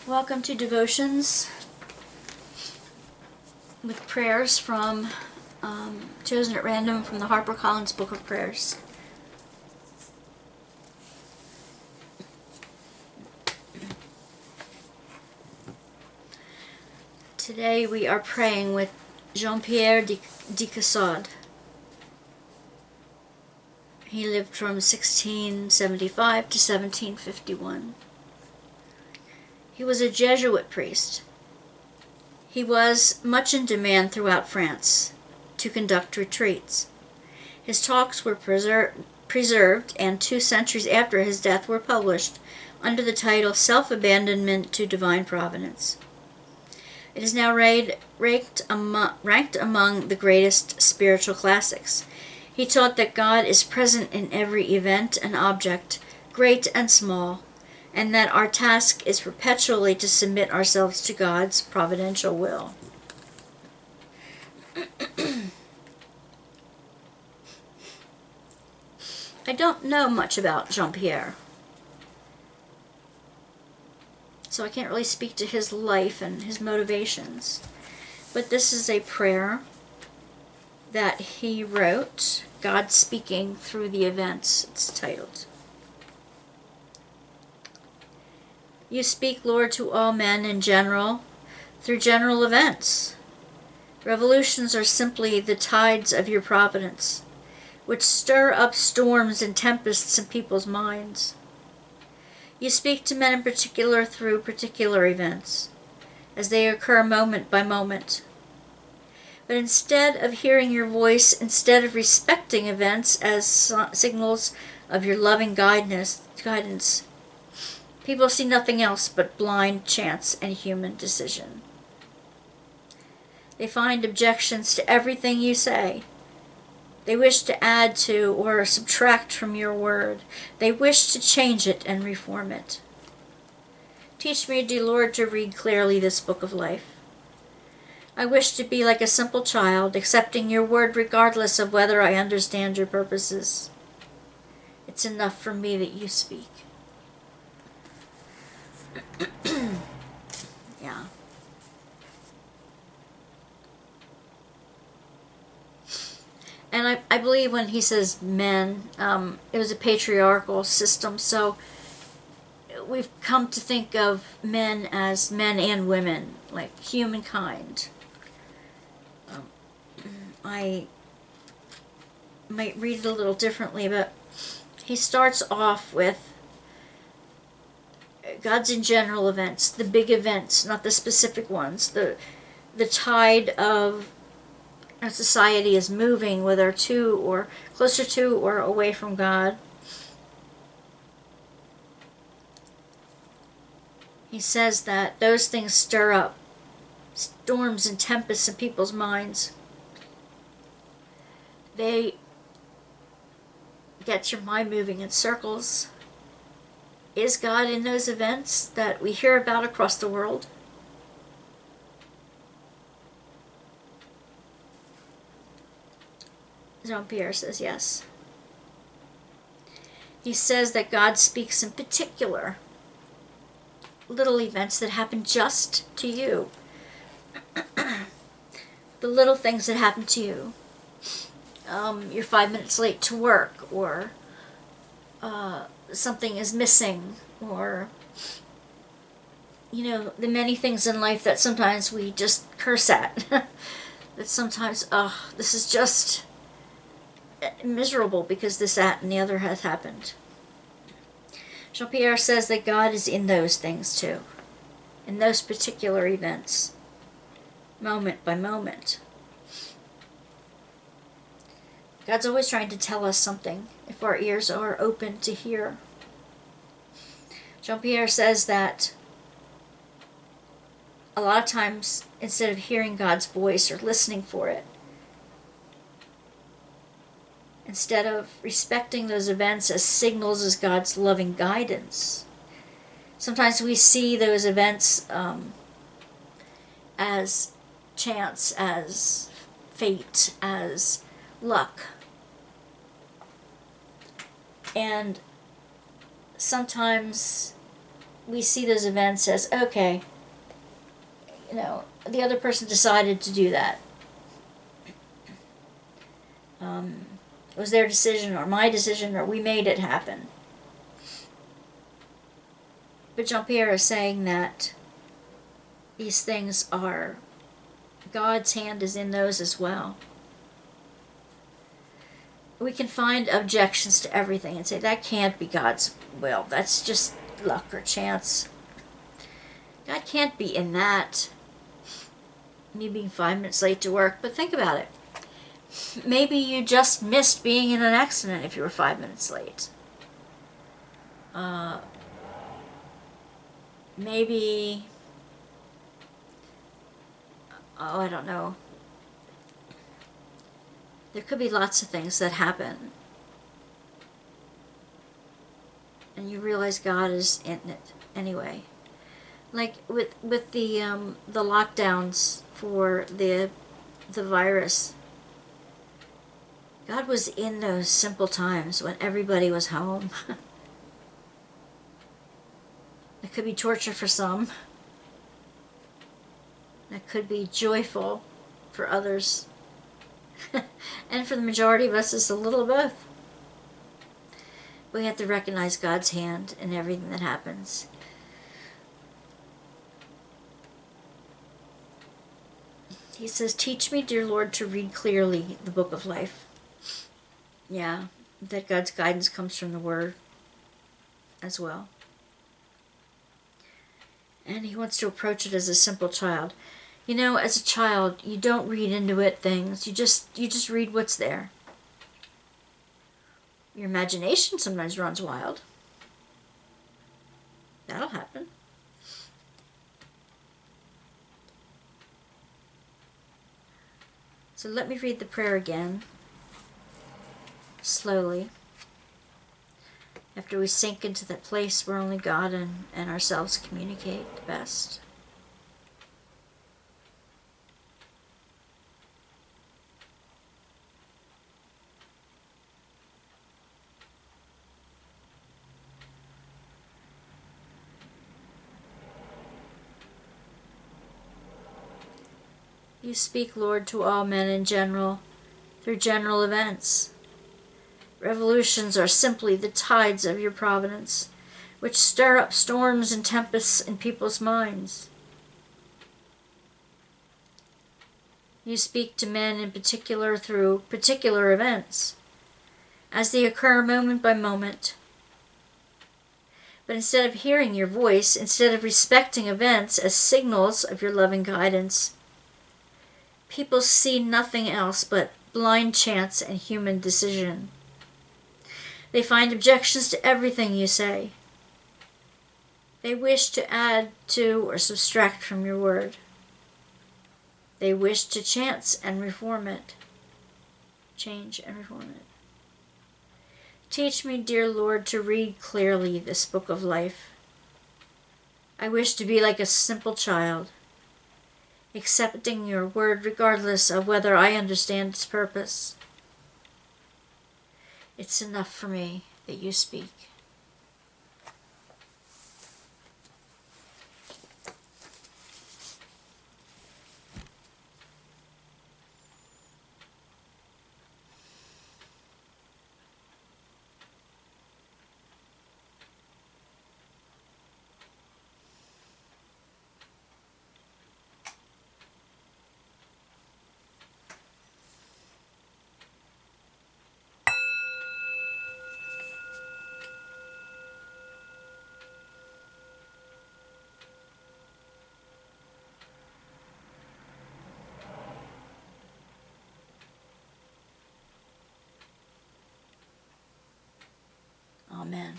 Welcome to Devotions with prayers from chosen at random from the HarperCollins Book of Prayers. Today we are praying with Jean-Pierre de Cassada. He lived from 1675 to 1751. He was a Jesuit priest. He was much in demand throughout France to conduct retreats. His talks were preserved and 2 centuries after his death were published under the title Self-Abandonment to Divine Providence. It is now ranked among the greatest spiritual classics. He taught that God is present in every event and object, great and small, and that our task is perpetually to submit ourselves to God's providential will. I don't know much about Jean-Pierre, so I can't really speak to his life and his motivations. But this is a prayer that he wrote, God Speaking Through the Events, it's titled. You speak, Lord, to all men in general, through general events. Revolutions are simply the tides of your providence, which stir up storms and tempests in people's minds. You speak to men in particular through particular events, as they occur moment by moment. But instead of hearing your voice, instead of respecting events as signals of your loving guidance, people see nothing else but blind chance and human decision. They find objections to everything you say. They wish to add to or subtract from your word. They wish to change it and reform it. Teach me, dear Lord, to read clearly this book of life. I wish to be like a simple child, accepting your word regardless of whether I understand your purposes. It's enough for me that you speak. Yeah. And I believe when he says men, it was a patriarchal system, so we've come to think of men as men and women, like humankind. I might read it a little differently, but he starts off with God's in general events, the big events, not the specific ones. The tide of our society is moving, whether to or closer to or away from God. He says that those things stir up storms and tempests in people's minds. They get your mind moving in circles. Is God in those events that we hear about across the world? Jean-Pierre says yes. He says that God speaks in particular little events that happen just to you. The little things that happen to you. You're 5 minutes late to work, or something is missing, or the many things in life that sometimes we just curse at. That sometimes, this is just miserable because this, that, and the other has happened. Jean-Pierre says that God is in those things too, in those particular events, moment by moment. God's always trying to tell us something if our ears are open to hear. Jean-Pierre says that a lot of times, instead of hearing God's voice or listening for it, instead of respecting those events as signals as God's loving guidance, sometimes we see those events as chance, as fate, as luck. And sometimes we see those events as, okay, the other person decided to do that. It was their decision or my decision, or we made it happen. But Jean-Pierre is saying that these things are, God's hand is in those as well. We can find objections to everything and say, that can't be God's will. That's just luck or chance. God can't be in that. Me being 5 minutes late to work, but think about it. Maybe you just missed being in an accident if you were 5 minutes late. Maybe, I don't know. There could be lots of things that happen. And you realize God is in it anyway. Like with the lockdowns for the virus. God was in those simple times when everybody was home. It could be torture for some. It could be joyful for others. And for the majority of us, it's a little of both. We have to recognize God's hand in everything that happens. He says, teach me, dear Lord, to read clearly the book of life. Yeah, that God's guidance comes from the Word as well. And he wants to approach it as a simple child. As a child, you don't read into it things. You just read what's there. Your imagination sometimes runs wild. That'll happen. So let me read the prayer again, slowly, after we sink into that place where only God and ourselves communicate the best. You speak, Lord, to all men in general, through general events. Revolutions are simply the tides of your providence, which stir up storms and tempests in people's minds. You speak to men in particular through particular events, as they occur moment by moment. But instead of hearing your voice, instead of respecting events as signals of your loving guidance, people see nothing else but blind chance and human decision. They find objections to everything you say. They wish to add to or subtract from your word. They wish to change and reform it. Teach me, dear Lord, to read clearly this book of life. I wish to be like a simple child, accepting your word regardless of whether I understand its purpose. It's enough for me that you speak. Amen.